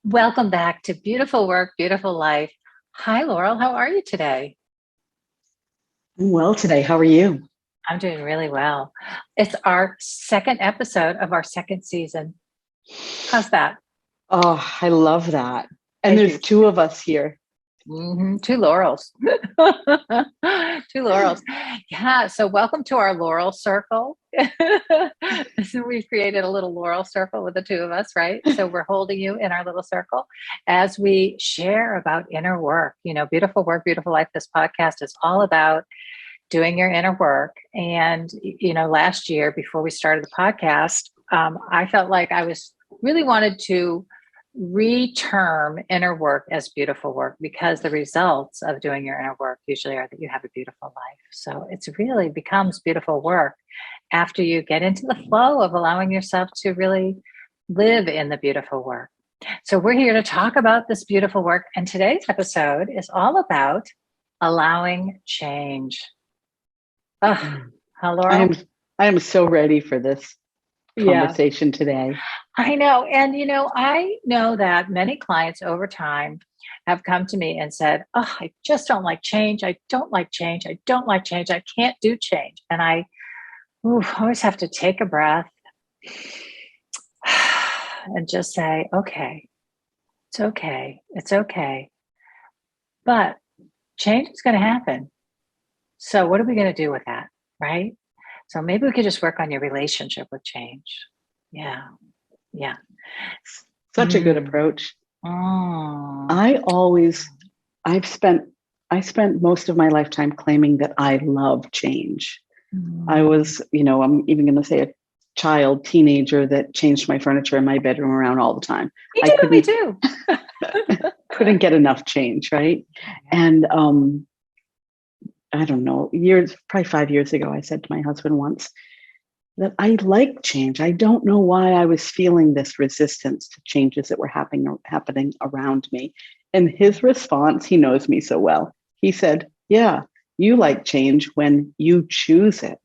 Welcome back to Beautiful Work, Beautiful Life. Hi, Laurel. How are you today? I'm well today. How are you? I'm doing really well. It's our second episode of our second season. How's that? Oh, I love that. And I there's do two too. of us here. Two laurels. Two laurels. Yeah. So, welcome to our Laurel Circle. So we've created a little Laurel Circle with the two of us, right? So, we're holding you in our little circle as we share about inner work. Beautiful work, beautiful life. This podcast is all about doing your inner work. And, last year before we started the podcast, I felt like I was really wanted to reterm inner work as beautiful work because the results of doing your inner work usually are that you have a beautiful life. So it's really becomes beautiful work after you get into the flow of allowing yourself to really live in the beautiful work. So we're here to talk about this beautiful work. And today's episode is all about allowing change. Oh, Mm. huh, I am Laurel? I am so ready for this Yeah, conversation today. I know. And, I know that many clients over time have come to me and said, oh, I just don't like change. I don't like change. I don't like change. I can't do change. And I always have to take a breath and just say, okay, it's okay. It's okay. But change is going to happen. So, what are we going to do with that? Right. So, maybe we could just work on your relationship with change. Yeah. Yeah. Such a good Mm. approach. Mm. I always I've spent I spent most of my lifetime claiming that I love change. I Mm. was, I'm even going to say a child, teenager that changed my furniture in my bedroom around all the time. Me I too. Me couldn't too. couldn't get enough change, right? Yeah. And I don't know, probably 5 years ago, I said to my husband once that I like change. I don't know why I was feeling this resistance to changes that were happening around me. And his response, he knows me so well. He said, "Yeah, you like change when you choose it."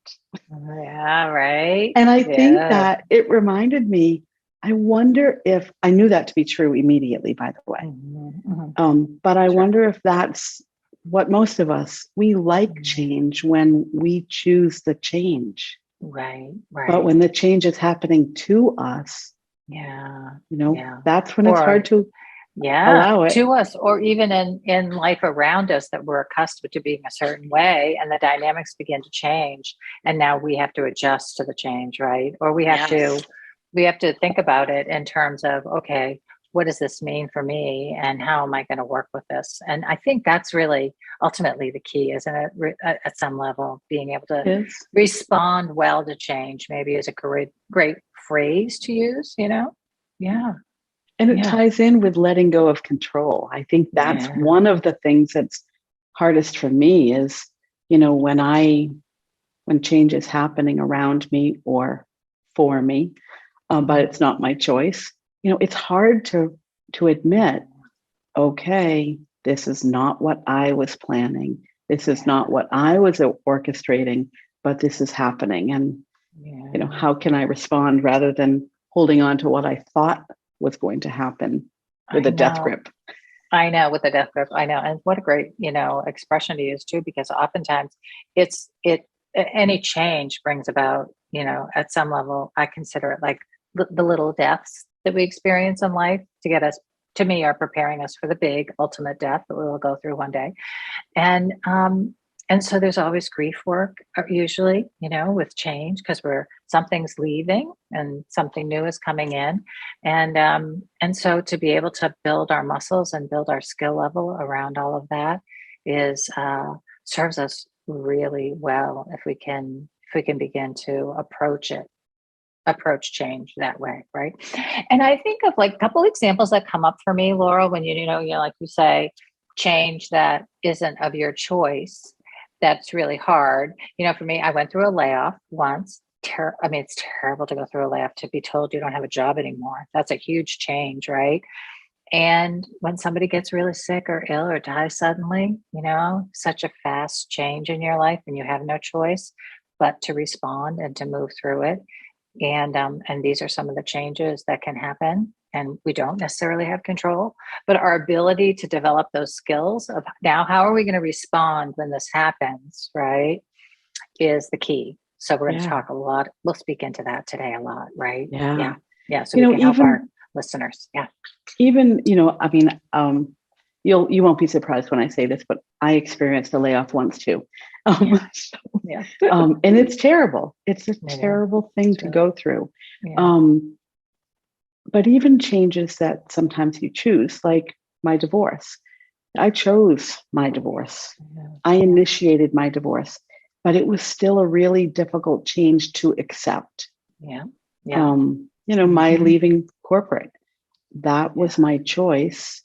Yeah. Right. And I think Yeah. that it reminded me, I wonder if I knew that to be true immediately, by the way. Hmm. But I Sure. wonder if that's what most of us, we like Mhm. change when we choose the change. Right. But Right. when the change is happening to us, Yeah. Yeah. that's when it's hard Or to yeah, allow it. to us, or even in life around us that we're accustomed to being a certain way, and the dynamics begin to change, and now we have to adjust to the change, right? Or Yes. we have to think about it in terms of, okay, what does this mean for me, and how am I going to work with this? And I think that's really ultimately the key, isn't it? At some level, being able to It is. respond well to change, maybe is a great phrase to use. Yeah, And it yeah, ties in with letting go of control. I think that's yeah. one of the things that's hardest for me is, when when change is happening around me or for me, but Mhm. it's not my choice. It's hard to admit, okay, this is not what I was planning. This is Yeah, not what I was orchestrating, but this is happening. And yeah. how can I respond rather than holding on to what I thought was going to happen with I a death know. grip? I know with the death grip. I know. And what a great, expression to use too, because oftentimes any change brings about, at some level, I consider it like the little deaths that we experience in life to get us, to me, are preparing us for the big ultimate death that we will go through one day. And so there's always grief work, usually, with change, because something's leaving and something new is coming in. And so to be able to build our muscles and build our skill level around all of that is serves us really well if we can begin to approach change that way, right? And I think of like a couple examples that come up for me, Laura, when like you say, change that isn't of your choice. That's really hard. For me, I went through a layoff once. I mean, it's terrible to go through a layoff, to be told you don't have a job anymore. That's a huge change, right? And when somebody gets really sick or ill or dies suddenly, such a fast change in your life, and you have no choice but to respond and to move through it. And these are some of the changes that can happen. and we don't necessarily have control, but our ability to develop those skills of now, how are we going to respond when this happens, right, is the key. So we're going to Yeah. talk a lot. We'll speak into that today a lot, right? Yeah. Yeah. So we can help our Even, listeners. Yeah. I mean, you won't be surprised when I say this, but I experienced a layoff once too. Yeah. Yeah. And it's terrible. It's a It is. terrible thing It's to really, go through. yeah. But even changes that sometimes you choose, like my divorce, I chose my divorce. Yeah. I initiated my divorce, but it was still a really difficult change to accept. Yeah. Yeah. My leaving corporate, that was my choice,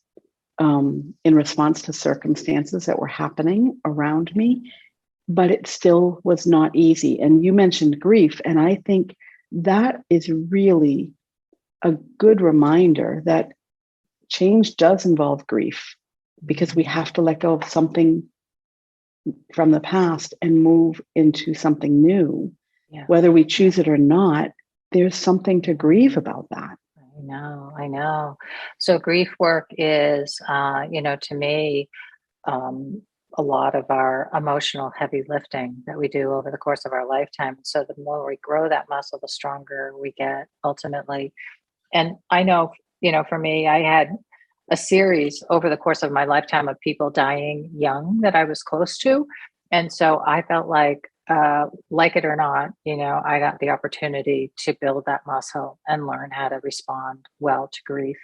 in response to circumstances that were happening around me, but it still was not easy. And you mentioned grief, and I think that is really a good reminder that change does involve grief, because we have to let go of something from the past and move into something new. Yeah. Whether we choose it or not, there's something to grieve about that. I know. So grief work is, to me, a lot of our emotional heavy lifting that we do over the course of our lifetime. So the more we grow that muscle, the stronger we get ultimately. And I know, for me, I had a series over the course of my lifetime of people dying young that I was close to. And so I felt like it or not, I got the opportunity to build that muscle and learn how to respond well to grief.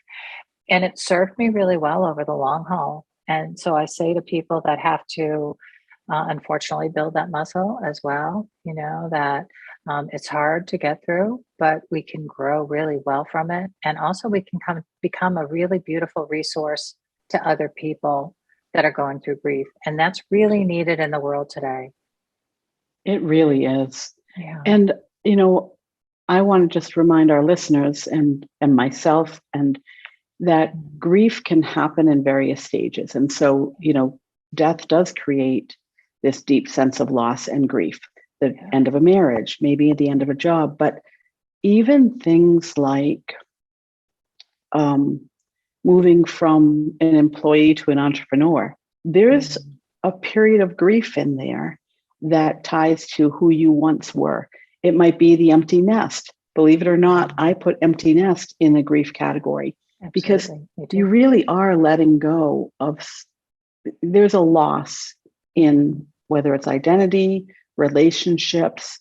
And it served me really well over the long haul. And so I say to people that have to, unfortunately, build that muscle as well, that it's hard to get through, but we can grow really well from it. And also, we can become a really beautiful resource to other people that are going through grief. And that's really needed in the world today. It really is. Yeah. And, I want to just remind our listeners and myself and that grief can happen in various stages. And so, death does create this deep sense of loss and grief, the end of a marriage, maybe at the end of a job, but even things like moving from an employee to an entrepreneur, there's a period of grief in there that ties to who you once were. It might be the empty nest. Believe it or not, I put empty nest in the grief category. Absolutely. Because you really are letting go of, there's a loss in whether it's identity, relationships,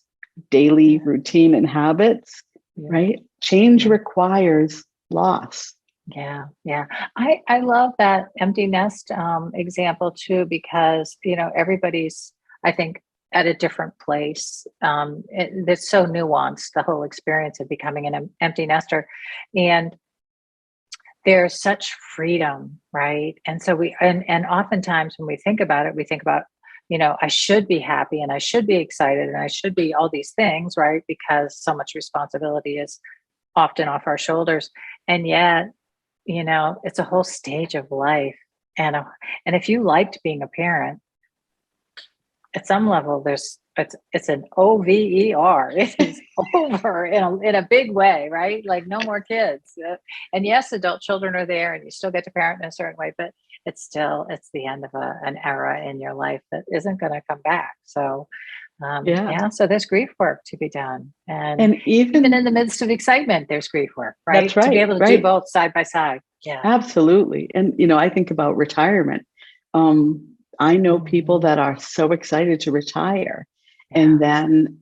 daily routine and habits, right? Change requires loss. Yeah. I love that empty nest example too, because, everybody's, I think, at a different place. It's so nuanced, the whole experience of becoming an empty nester. And there's such freedom, right? And so and oftentimes when we think about it, we think about, I should be happy and I should be excited and I should be all these things, right? Because so much responsibility is often off our shoulders. And yet, it's a whole stage of life. And if you liked being a parent, at some level, it's an over. It is over in a big way, right? Like no more kids. And yes, adult children are there, and you still get to parent in a certain way, but it's the end of an era in your life that isn't going to come back. So, so there's grief work to be done, and even in the midst of excitement, there's grief work, right? That's right. To be able to do both side by side. Yeah, absolutely. And I think about retirement. I know people that are so excited to retire. And then,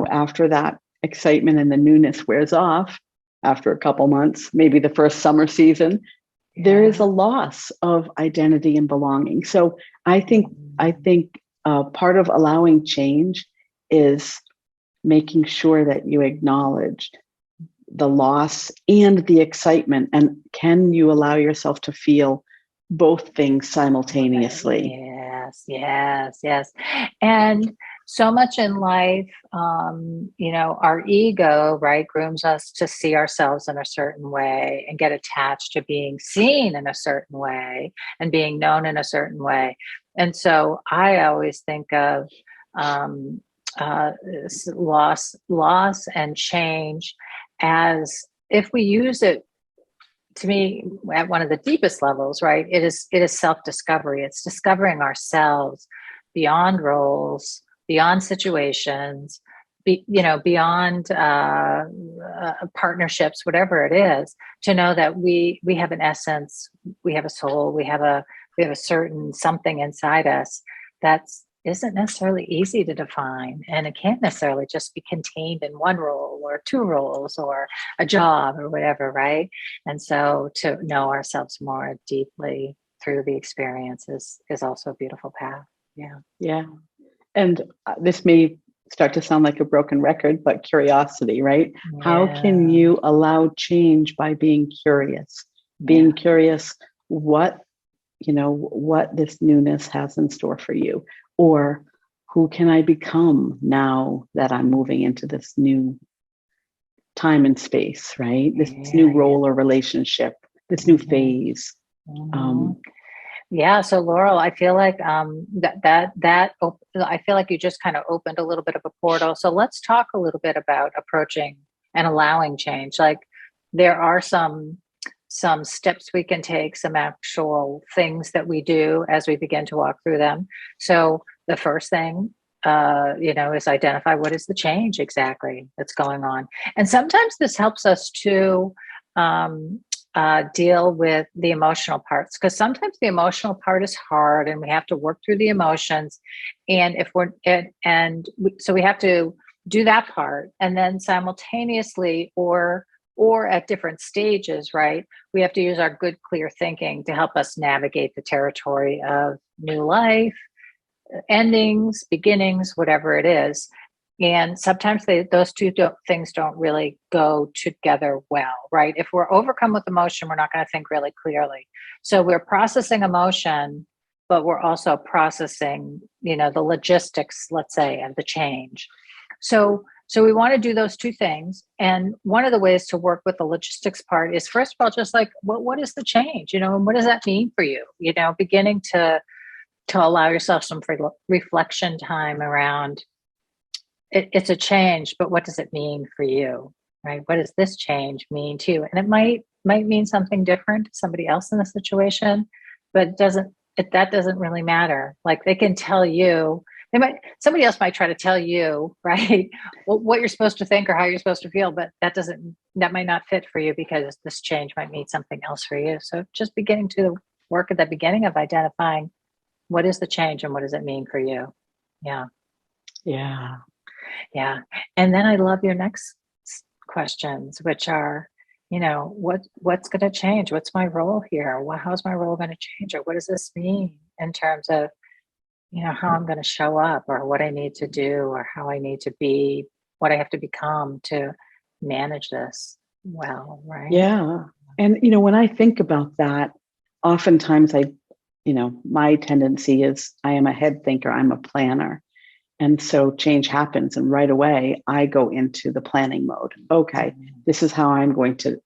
after that excitement and the newness wears off, after a couple months, maybe the first summer season, there is a loss of identity and belonging. So I think part of allowing change is making sure that you acknowledge the loss and the excitement. And can you allow yourself to feel both things simultaneously? Yes. And so much in life, our ego, right, grooms us to see ourselves in a certain way and get attached to being seen in a certain way and being known in a certain way. And so I always think of loss and change as, if we use it to me, at one of the deepest levels, right, it is self-discovery. It's discovering ourselves beyond roles, beyond situations, beyond partnerships, whatever it is, to know that we have an essence, we have a soul, we have a certain something inside us that's isn't necessarily easy to define, and it can't necessarily just be contained in one role or two roles or a job or whatever, right? And so to know ourselves more deeply through the experience is also a beautiful path. Yeah. Yeah. And this may start to sound like a broken record, but curiosity, right? How can Yeah. you allow change by being curious? Being curious what, what this newness has in store for you, or who can I become now that I'm moving into this new time and space, right? This new Yeah. role or relationship, this new phase. Mhm. Yeah. So Laurel, I feel like I feel like you just kind of opened a little bit of a portal. So let's talk a little bit about approaching and allowing change. Like there are some steps we can take, some actual things that we do as we begin to walk through them. So the first thing is identify what is the change exactly that's going on. And sometimes this helps us to um, deal with the emotional parts, because sometimes the emotional part is hard and we have to work through the emotions. And so we have to do that part, and then simultaneously or at different stages, right? We have to use our good, clear thinking to help us navigate the territory of new life, endings, beginnings, whatever it is. And sometimes those things don't really go together well, right? If we're overcome with emotion, we're not going to think really clearly. So we're processing emotion, but we're also processing, the logistics, let's say, of the change. So we want to do those two things. And one of the ways to work with the logistics part is, first of all, just like, what is the change? And what does that mean for you? Beginning to allow yourself some reflection time around it's a change, but what does it mean for you, right? What does this change mean to you? And it might mean something different to somebody else in the situation, but that doesn't really matter. Like they can tell you, somebody else might try to tell you, right, what you're supposed to think or how you're supposed to feel, but that might not fit for you, because this change might mean something else for you. So just beginning to work at the beginning of identifying what is the change and what does it mean for you. Yeah. Yeah. Yeah. And then I love your next questions, which are, what's going to change? What's my role here? How's my role going to change? Or what does this mean in terms of, how I'm going to show up, or what I need to do, or how I need to be, what I have to become to manage this well, right? Yeah. And, when I think about that, oftentimes my tendency is I am a head thinker, I'm a planner. And so change happens, and right away I go into the planning mode. Okay, this is how I'm going to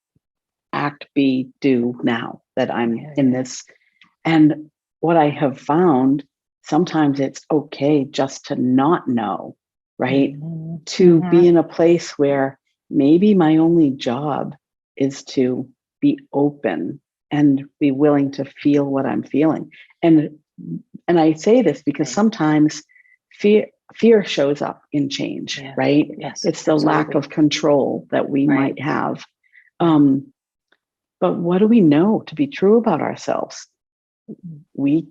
act, be, do now that I'm in this. And what I have found, sometimes it's okay just to not know, right? To be in a place where maybe my only job is to be open and be willing to feel what I'm feeling. And I say this because sometimes fear shows up in change, right? Yes, it's the lack of control that we might have. But what do we know to be true about ourselves? We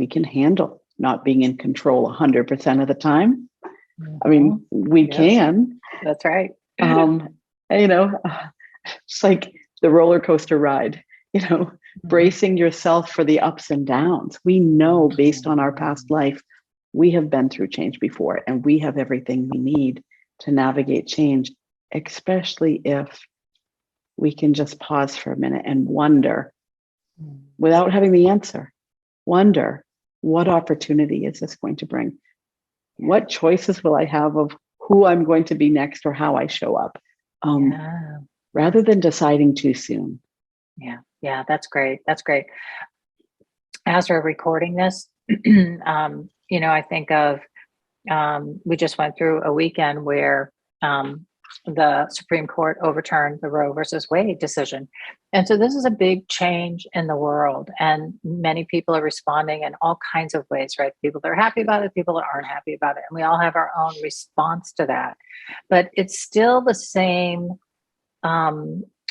can handle not being in control 100% of the time. I mean, we can. That's right. It's like the roller coaster ride, bracing yourself for the ups and downs. We know based on our past life, we have been through change before, and we have everything we need to navigate change, especially if we can just pause for a minute and wonder, without having the answer, wonder, what opportunity is this going to bring? What choices will I have of who I'm going to be next or how I show up? Rather than deciding too soon. Yeah, that's great. That's great. As we're recording this, I think of, we just went through a weekend where the Supreme Court overturned the Roe versus Wade decision. And so this is a big change in the world. And many people are responding in all kinds of ways, right? People that are happy about it, people that aren't happy about it. And we all have our own response to that. But it's still the same,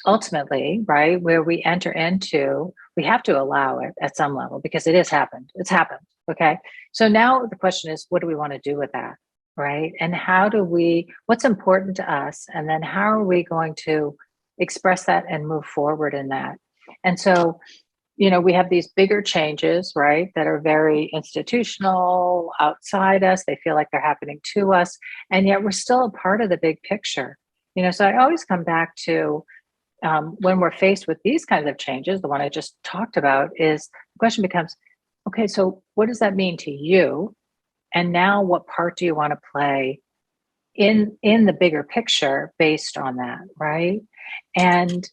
ultimately, right? Where we enter into, we have to allow it at some level because it has happened. It's happened. Okay. So now the question is, what do we want to do with that? Right. And how do we, what's important to us? And then how are we going to express that and move forward in that? And so, we have these bigger changes, right, that are very institutional outside us. They feel like they're happening to us. And yet we're still a part of the big picture. So I always come back to when we're faced with these kinds of changes, the one I just talked about, is the question becomes, okay, so what does that mean to you? And now what part do you want to play in the bigger picture based on that, right? And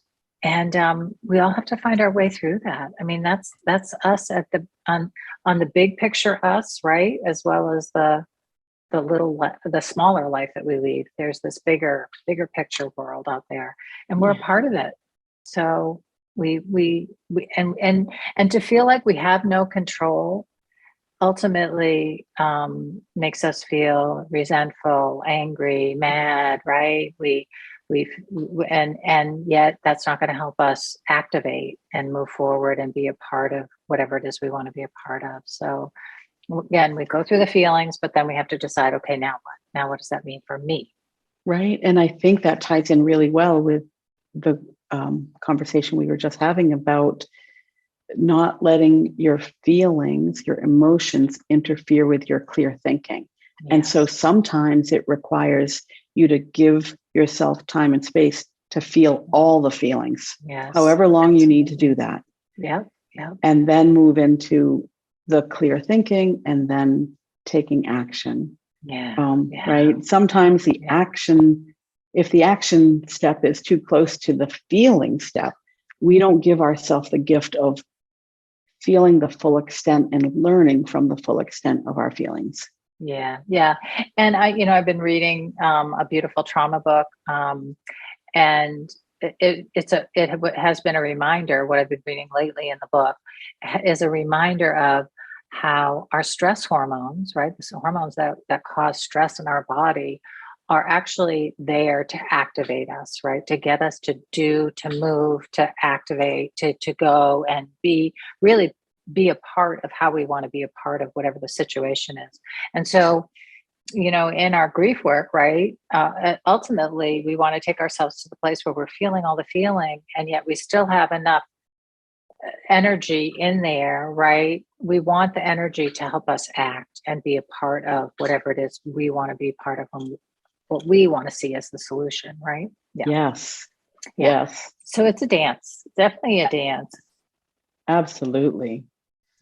we all have to find our way through that. I mean, that's us at on the big picture, us, right, as well as the smaller life that we lead. There's this bigger picture world out there, and we're a part of it. So we and to feel like we have no control ultimately makes us feel resentful, angry, mad, right? And yet that's not going to help us activate and move forward and be a part of whatever it is we want to be a part of. So again, we go through the feelings, but then we have to decide, okay, now what? Now what does that mean for me? Right. And I think that ties in really well with the conversation we were just having about not letting your feelings, your emotions interfere with your clear thinking. Yes. And so sometimes it requires you to give yourself time and space to feel all the feelings, yes, however long you need to do that. Yeah. Yeah. And then move into the clear thinking and then taking action. Yeah. Right. Sometimes the action, if the action step is too close to the feeling step, we don't give ourselves the gift of feeling the full extent and learning from the full extent of our feelings. Yeah. Yeah. And I've been reading a beautiful trauma book, and it has been a reminder. What I've been reading lately in the book is a reminder of how our stress hormones, right? The hormones that cause stress in our body are actually there to activate us, right? To get us to do, to move, to activate, to go and really be a part of how we want to be a part of whatever the situation is. And so, in our grief work, right, ultimately, we want to take ourselves to the place where we're feeling all the feeling, and yet we still have enough energy in there, right? We want the energy to help us act and be a part of whatever it is we want to be part of, what we want to see as the solution, right? Yeah. Yes. Yeah. Yes. So it's a dance, definitely a dance. Absolutely.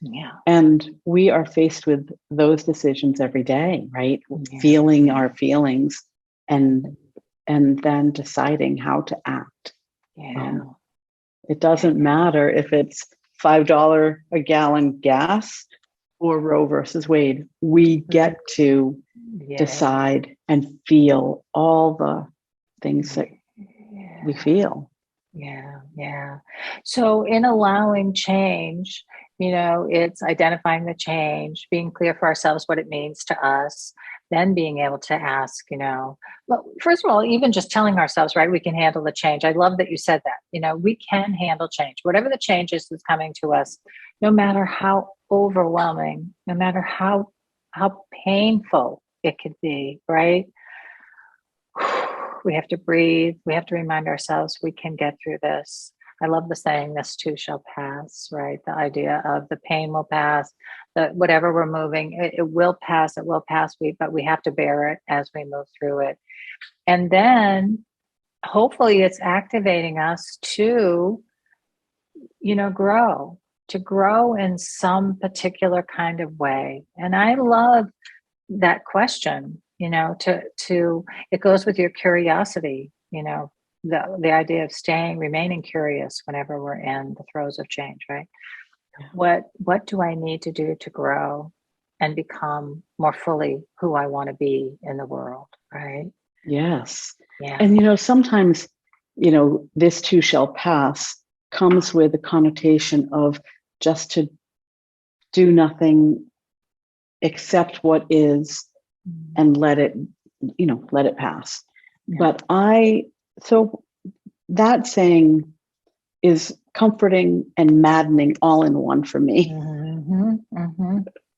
Yeah. And we are faced with those decisions every day, right? Yeah. Feeling our feelings and then deciding how to act. Yeah. It doesn't matter if it's $5 a gallon gas or Roe versus Wade. We get to decide and feel all the things that we feel. Yeah. Yeah. So in allowing change, it's identifying the change, being clear for ourselves what it means to us, then being able to ask, well, first of all, even just telling ourselves, right, we can handle the change. I love that you said that. We can handle change, whatever the change is that's coming to us, no matter how overwhelming, no matter how painful it could be, right? We have to breathe. We have to remind ourselves we can get through this. I love the saying, this too shall pass, right? The idea of the pain will pass, that whatever we're moving, it will pass, but we have to bear it as we move through it. And then hopefully it's activating us to, grow in some particular kind of way. And I love that question, to it goes with your curiosity, the idea of remaining curious whenever we're in the throes of change, right? Yeah. What do I need to do to grow and become more fully who I want to be in the world, right? Yes. Yeah. And, sometimes, this too shall pass comes with a connotation of just to do nothing, accept what is, and let it pass. Yeah. But so that saying is comforting and maddening all in one for me.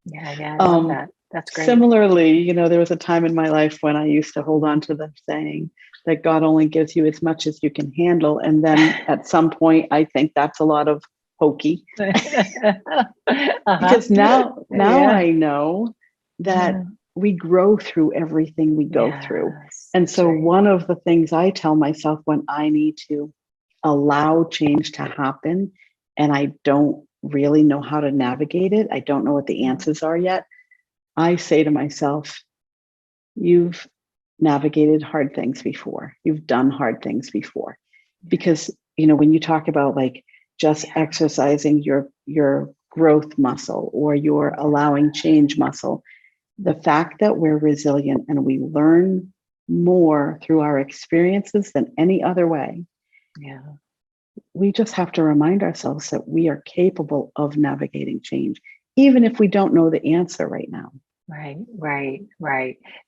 Yeah, I love that. That's great. Similarly, there was a time in my life when I used to hold on to the saying that God only gives you as much as you can handle. And then at some point, I think that's a lot of hokey. Because now I know that we grow through everything we go through. And so one of the things I tell myself when I need to allow change to happen, and I don't really know how to navigate it, I don't know what the answers are yet, I say to myself, you've navigated hard things before. You've done hard things before. Because, when you talk about like just exercising your growth muscle or your allowing change muscle, the fact that we're resilient and we learn more through our experiences than any other way. Yeah. We just have to remind ourselves that we are capable of navigating change, even if we don't know the answer right now. Right.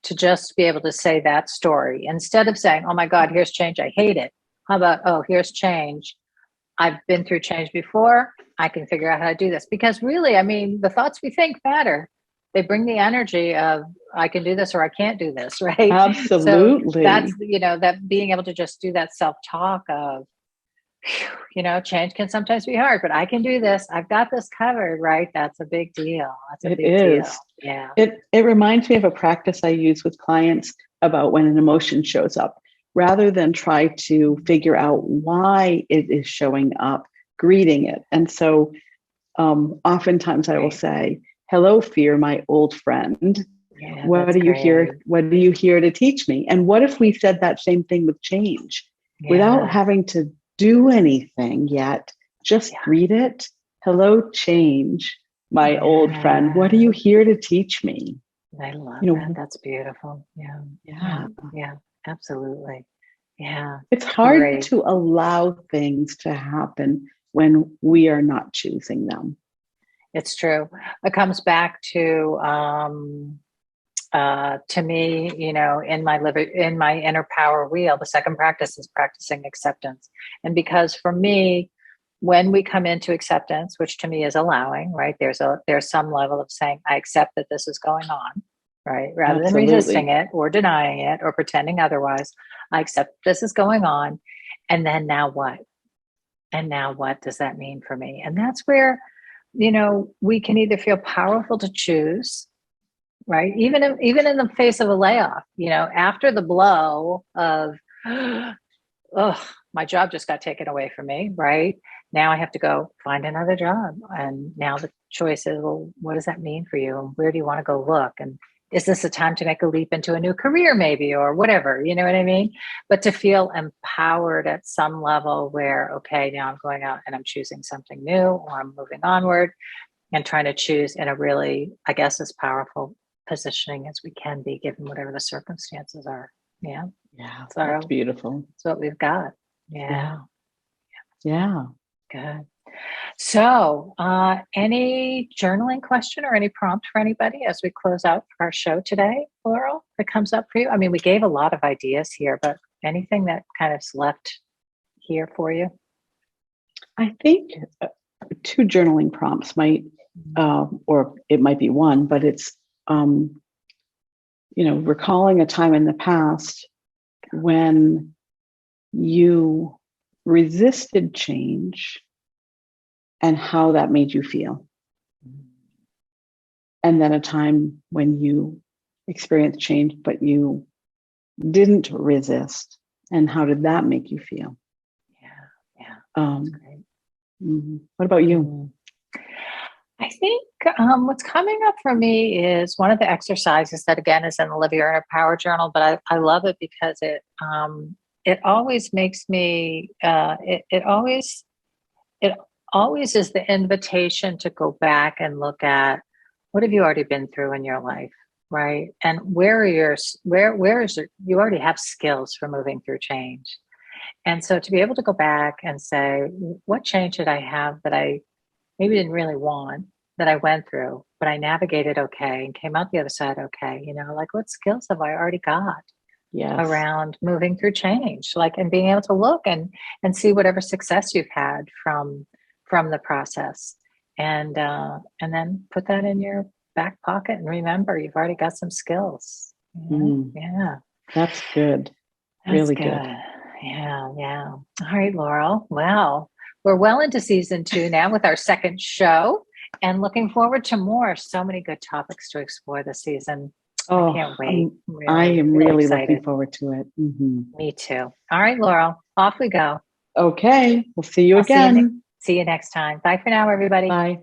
To just be able to say that story instead of saying, oh my God, here's change, I hate it. How about, oh, here's change. I've been through change before. I can figure out how to do this. Because really, I mean, the thoughts we think matter. They bring the energy of, I can do this or I can't do this, right? Absolutely. So that's, that being able to just do that self-talk of, change can sometimes be hard, but I can do this. I've got this covered, right? That's a big deal. That's a big deal. Yeah. It reminds me of a practice I use with clients about when an emotion shows up. Rather than try to figure out why it is showing up, greeting it. And so oftentimes I will say, hello, fear, my old friend. Yeah, what are you here? What are you here to teach me? And what if we said that same thing with change without having to do anything yet? Just greet it. Hello, change, my old friend. What are you here to teach me? I love that. That's beautiful. Yeah. Absolutely. Yeah. It's hard to allow things to happen when we are not choosing them. It's true. It comes back to me, in my inner power wheel, the second practice is practicing acceptance. And because for me, when we come into acceptance, which to me is allowing, right? There's some level of saying, I accept that this is going on, right? Rather than resisting it or denying it or pretending otherwise, I accept this is going on. And then now what? And now what does that mean for me? And that's where, we can either feel powerful to choose, right? Even in the face of a layoff, after the blow of, oh, my job just got taken away from me, right? Now I have to go find another job. And now the choice is, well, what does that mean for you? And where do you want to go look? And is this a time to make a leap into a new career maybe, or whatever, you know what I mean? But to feel empowered at some level where, okay, now I'm going out and I'm choosing something new, or I'm moving onward and trying to choose in a really, I guess, as powerful positioning as we can be given whatever the circumstances are. Yeah. Yeah. So that's beautiful. That's what we've got. Yeah. Good. So, any journaling question or any prompt for anybody as we close out our show today, Laurel, that comes up for you? I mean, we gave a lot of ideas here, but anything that kind of left here for you? I think two journaling prompts might, or it might be one, but it's, recalling a time in the past when you resisted change and how that made you feel. And then a time when you experienced change, but you didn't resist, and how did that make you feel? Yeah. That's great. What about you? I think what's coming up for me is one of the exercises that, again, is in the Live Your Inner Power Journal, but I love it because it always makes me, it always is the invitation to go back and look at what have you already been through in your life, right? And where is your, you already have skills for moving through change. And so to be able to go back and say, what change did I have that I maybe didn't really want, that I went through, but I navigated okay and came out the other side okay, like what skills have I already got Yes. around moving through change, like, and being able to look and see whatever success you've had from the process, and then put that in your back pocket and remember you've already got some skills. Mm, Yeah, that's good. that's Really good. good. Yeah. All right, Laurel. Well, we're well into season 2 now with our second show, and looking forward to more. So many good topics to explore this season. I Oh, can't wait. I'm I really, am really really looking excited. forward to it. Hmm. Me too. All right, Laurel. Off we go. Okay. We'll see you I'll again. see you next time. Bye for now, everybody. Bye.